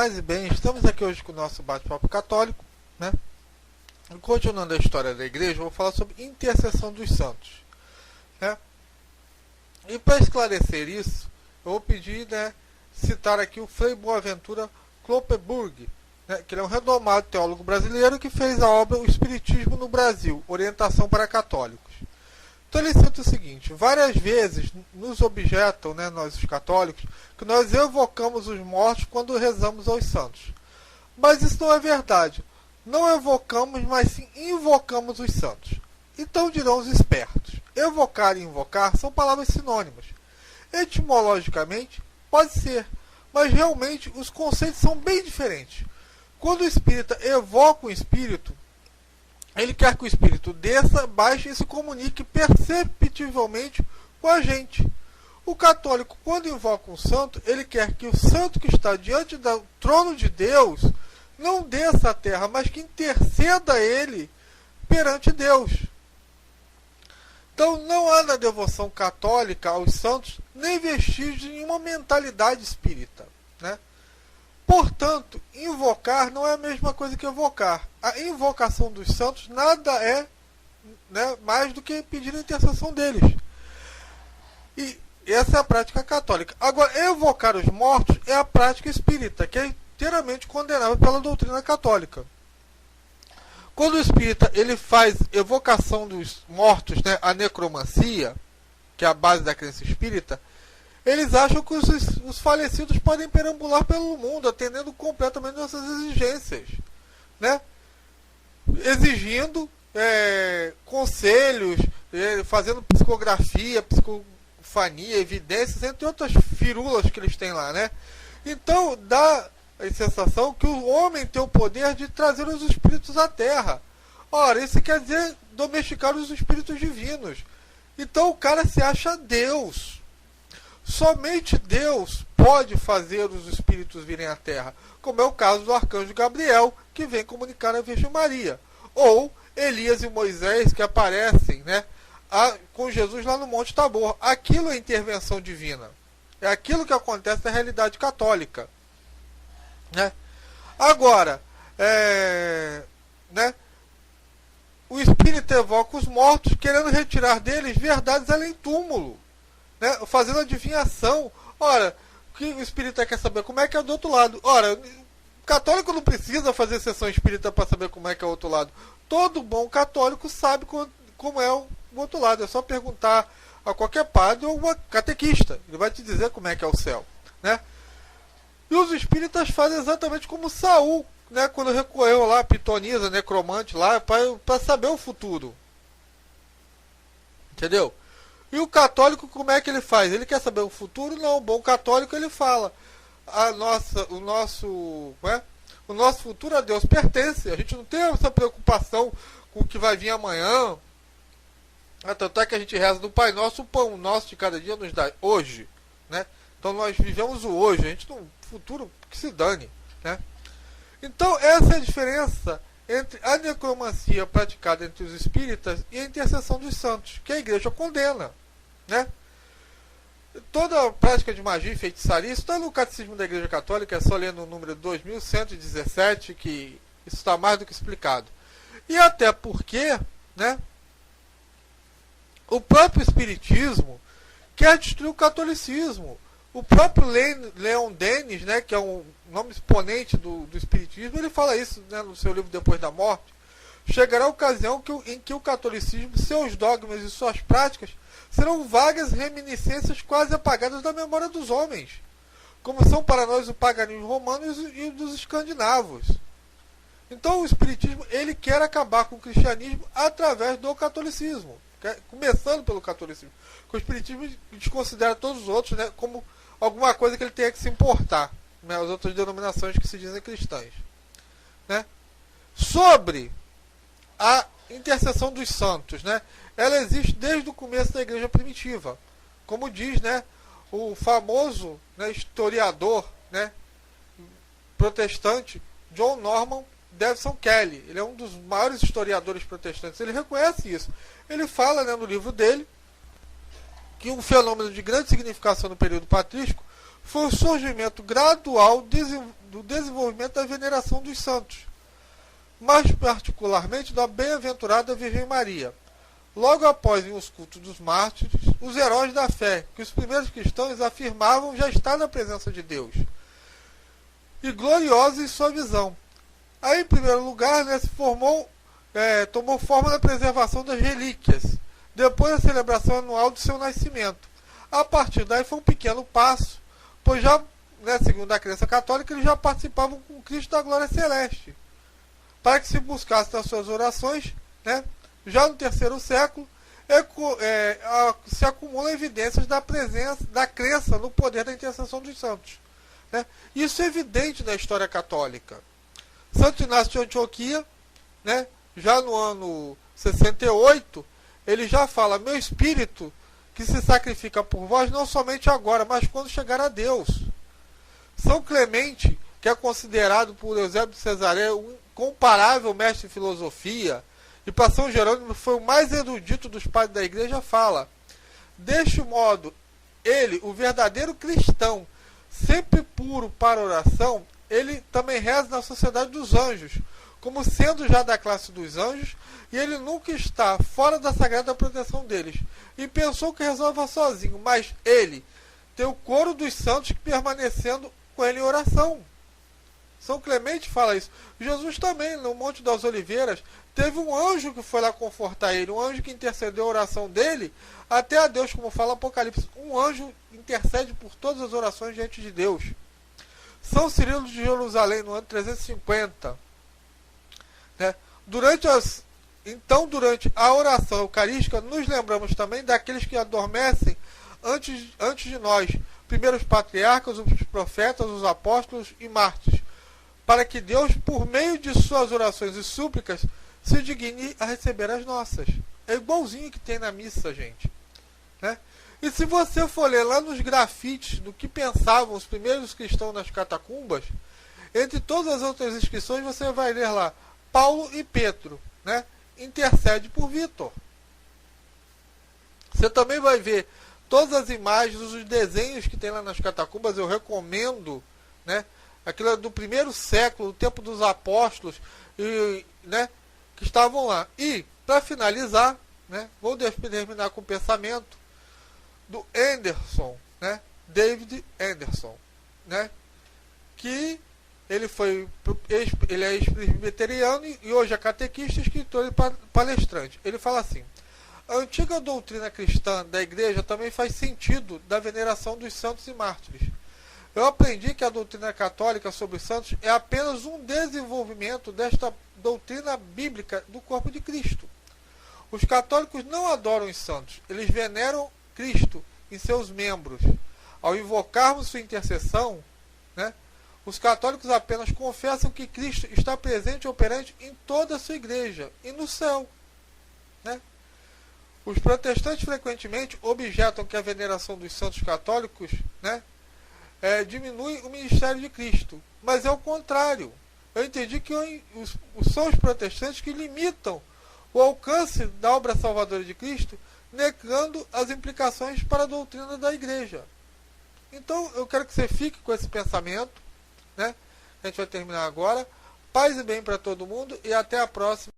Paz e bem, estamos aqui hoje com o nosso bate-papo católico, né? Continuando a história da igreja, vou falar sobre intercessão dos santos, né? E para esclarecer isso, eu vou pedir, né, citar aqui o Frei Boaventura Kloppenburg, né, que ele é um renomado teólogo brasileiro que fez a obra O Espiritismo no Brasil, Orientação para Católicos. Então ele cita o seguinte: várias vezes nos objetam, né, nós os católicos, que nós evocamos os mortos quando rezamos aos santos. Mas isso não é verdade. Não evocamos, mas sim invocamos os santos. Então dirão os espertos: evocar e invocar são palavras sinônimas. Etimologicamente, pode ser, mas realmente os conceitos são bem diferentes. Quando o espírita evoca um espírito, ele quer que o espírito desça, baixe e se comunique perceptivelmente com a gente. O católico, quando invoca um santo, ele quer que o santo que está diante do trono de Deus não desça à terra, mas que interceda a ele perante Deus. Então não há na devoção católica aos santos nem vestígio de nenhuma mentalidade espírita, né? Portanto, invocar não é a mesma coisa que evocar. A invocação dos santos nada é, né, mais do que pedir a intercessão deles. E essa é a prática católica. Agora, evocar os mortos é a prática espírita, que é inteiramente condenável pela doutrina católica. Quando o espírita ele faz evocação dos mortos, né, a necromancia, que é a base da crença espírita, eles acham que os falecidos podem perambular pelo mundo, atendendo completamente nossas exigências, né? Exigindo conselhos, fazendo psicografia, psicofania, evidências, entre outras firulas que eles têm lá, né? Então dá a sensação que o homem tem o poder de trazer os espíritos à Terra. Ora, isso quer dizer domesticar os espíritos divinos. Então o cara se acha Deus. Somente Deus pode fazer os espíritos virem à Terra, como é o caso do arcanjo Gabriel, que vem comunicar a Virgem Maria, ou Elias e Moisés, que aparecem, né, com Jesus lá no Monte Tabor. Aquilo é intervenção divina, é aquilo que acontece na realidade católica, né? Agora, né, o espírito evoca os mortos, querendo retirar deles verdades além túmulo, né, fazendo adivinhação. Ora, o que o espírita quer saber? Como é que é do outro lado? Ora, o católico não precisa fazer sessão espírita para saber como é que é o outro lado. Todo bom católico sabe como é o outro lado. É só perguntar a qualquer padre ou uma catequista. Ele vai te dizer como é que é o céu, né? E os espíritas fazem exatamente como Saul, né, quando recorreu lá a pitonisa, necromante lá, para saber o futuro. Entendeu? E o católico, como é que ele faz? Ele quer saber o futuro? Não, o bom católico ele fala: o nosso futuro a Deus pertence. A gente não tem essa preocupação com o que vai vir amanhã. Tanto é que a gente reza do Pai Nosso: o pão nosso de cada dia nos dá hoje, né? Então nós vivemos o hoje, a gente não, o futuro que se dane, né? Então essa é a diferença entre a necromancia praticada entre os espíritas e a intercessão dos santos, que a igreja condena, né? Toda a prática de magia e feitiçaria, isso está no Catecismo da Igreja Católica, é só ler no número 2117, que isso está mais do que explicado. E até porque, né, o próprio Espiritismo quer destruir o catolicismo. O próprio Leon Denis, né, que é um nome exponente do Espiritismo, ele fala isso, né, no seu livro Depois da Morte. Chegará a ocasião em que o catolicismo, seus dogmas e suas práticas serão vagas reminiscências quase apagadas da memória dos homens, como são para nós o paganismo romano e dos escandinavos. Então o Espiritismo ele quer acabar com o cristianismo através do catolicismo, começando pelo catolicismo. O Espiritismo desconsidera todos os outros, né, como alguma coisa que ele tenha que se importar, né, as outras denominações que se dizem cristãs, né? Sobre a intercessão dos santos, né, ela existe desde o começo da igreja primitiva, como diz, né, o famoso, né, historiador, né, protestante John Norman Davidson Kelly. Ele é um dos maiores historiadores protestantes, ele reconhece isso. Ele fala, né, no livro dele que um fenômeno de grande significação no período patrístico foi o surgimento gradual do desenvolvimento da veneração dos santos, mais particularmente da bem-aventurada Virgem Maria. Logo após os cultos dos mártires, os heróis da fé, que os primeiros cristãos afirmavam já estar na presença de Deus, e gloriosos em sua visão. Aí, em primeiro lugar, se tomou forma na preservação das relíquias, depois da celebração anual do seu nascimento. A partir daí foi um pequeno passo, pois já, segundo a crença católica, eles já participavam com Cristo da glória celeste, para que se buscasse nas suas orações, já no terceiro século, se acumulam evidências da presença, da crença no poder da intercessão dos santos. Isso é evidente na história católica. Santo Inácio de Antioquia, já no ano 68, ele já fala: meu espírito que se sacrifica por vós, não somente agora, mas quando chegar a Deus. São Clemente, que é considerado por Eusébio de Cesareia um incomparável mestre de filosofia, e para São Jerônimo foi o mais erudito dos padres da igreja, fala: deste modo, ele, o verdadeiro cristão, sempre puro para oração, ele também reza na sociedade dos anjos, como sendo já da classe dos anjos, e ele nunca está fora da sagrada proteção deles. E pensou que resolva sozinho, mas ele tem o coro dos santos permanecendo com ele em oração. São Clemente fala isso. Jesus também, no Monte das Oliveiras, teve um anjo que foi lá confortar ele, um anjo que intercedeu a oração dele até a Deus, como fala Apocalipse. Um anjo intercede por todas as orações diante de Deus. São Cirilo de Jerusalém, no ano 350. Durante a oração eucarística, nos lembramos também daqueles que adormecem antes de nós, primeiros patriarcas, os profetas, os apóstolos e mártires, para que Deus, por meio de suas orações e súplicas, se digne a receber as nossas. É igualzinho que tem na missa, gente. E se você for ler lá nos grafites do que pensavam os primeiros cristãos nas catacumbas, entre todas as outras inscrições, você vai ler lá: Paulo e Pedro, intercede por Vítor. Você também vai ver todas as imagens, os desenhos que tem lá nas catacumbas. Eu recomendo, aquilo é do primeiro século, do tempo dos apóstolos, que estavam lá. E, para finalizar, vou terminar com o pensamento do Anderson, David Anderson, que ele é ex-presbiteriano e hoje é catequista, escritor e palestrante. Ele fala assim: a antiga doutrina cristã da igreja também faz sentido da veneração dos santos e mártires. Eu aprendi que a doutrina católica sobre os santos é apenas um desenvolvimento desta doutrina bíblica do corpo de Cristo. Os católicos não adoram os santos, eles veneram Cristo em seus membros. Ao invocarmos sua intercessão, os católicos apenas confessam que Cristo está presente e operante em toda a sua igreja e no céu. Os protestantes frequentemente objetam que a veneração dos santos católicos diminui o ministério de Cristo, mas é o contrário. Eu entendi que são os protestantes que limitam o alcance da obra salvadora de Cristo, negando as implicações para a doutrina da igreja. Então, eu quero que você fique com esse pensamento. A gente vai terminar agora. Paz e bem para todo mundo e até a próxima.